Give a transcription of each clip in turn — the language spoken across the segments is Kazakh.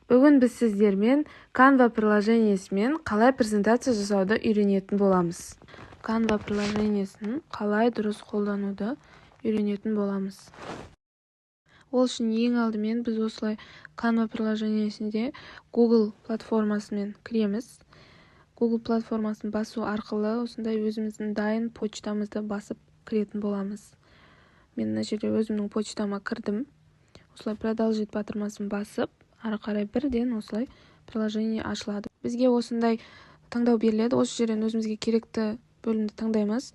Бүгін біз сіздермен Canva приложениесімен қалай презентация жасауды үйренетін боламыз. Canva приложениесін қалай дұрыс қолдануды үйренетін боламыз. Ол үшін ең алдымен біз осылай Canva приложениесінде Google платформасымен кіреміз. Google платформасын басу арқылы осындай өзіміздің дайын почтамызды басып кіретін боламыз. Мен мына жерде өзімнің почтама кірдім. Осылай продолжить батырмасын басып, ары қарай бірден осылай приложение ашылады. Бізге осындай таңдау беріледі. Осы жерден өзімізге керекті бөлімді таңдаймыз.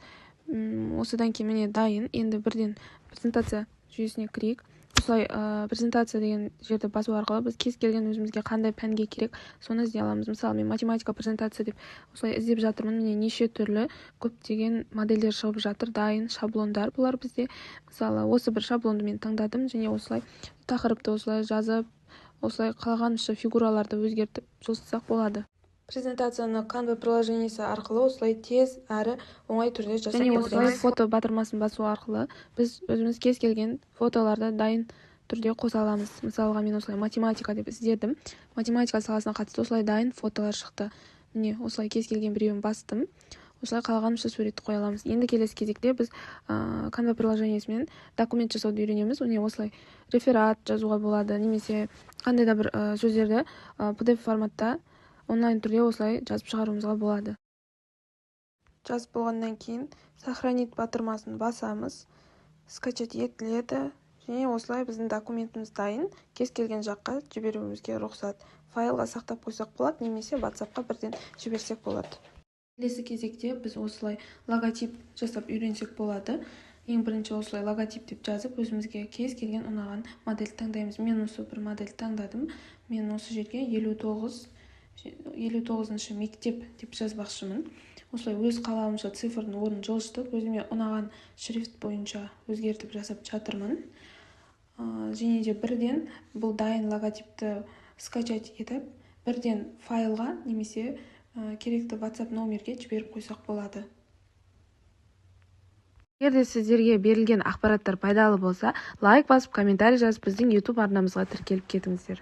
Осыдан кейін міне дайын. Енді бірден презентация жүйесіне кірейік. Осылай презентация деген жерді басу арқылы біз кез келген өзімізге қандай пәнге керек, соны іздей аламыз. Мысалы, мен математика презентация деп осылай іздеп жатырмын. Міне неше түрлі көптеген модельдер шығып жатыр, дайын шаблондар. Бұлар бізде, мысалы, осы бір шаблонды мен таңдадым және осылай тақырыпты осылай жазып, осылай қалғанша фигураларды өзгертіп жылжытсақ болады. Презентацияны Canva приложениесі арқылы осылай тез әрі оңай түрде жасап және осылай фото батырмасын басу арқылы біз өзіміз кез келген фотоларды дайын түрде қоса аламыз. Мысалға, мен осылай математика деп іздедім. Математика саласына қатысты осылай дайын фотолар шықты. Міне осылай кез келген біреуін бастым. Осылай қалғанша суретті қоя аламыз. Енді келесі кезекте біз Canva приложениесімен документ жасауды үйренеміз. Міне осылай реферат жазуға болады, немесе қандай да бір сөздерді PDF форматта онлайн түрде осылай жазып шығаруымызға болады. Жазып болғаннан кейін сохранить батырмасын басамыз, скачать етіледі және осылай біздің документіміз дайын, кез келген жаққа жіберуімізге рұқсат. Файлға сақтап қойсақ болады, немесе WhatsApp-қа бірден жіберсек болады. Келесі кезекте біз осылай логотип жасап үйренсек болады. Ең бірінші осылай логотип деп жазып, өзімізге кез келген ұнаған модель таңдаймыз. Мен осы бір модель таңдадым. Мен осы жерге 59-шы мектеп деп жазбақшымын. Осылай өз қалауымша цифрдың орнын жылжытып, өзіме ұнаған шрифт бойынша өзгертіп жасап жатырмын. Және де бірден бұл дайын логотипті скачать етіп, бірден файлға немесе керекті WhatsApp номерге жіберіп қойсақ болады. Егер де сіздерге берілген ақпараттар пайдалы болса, лайк басып, комментарий жазып, біздің YouTube арнамызға тіркеліп кетіңіздер.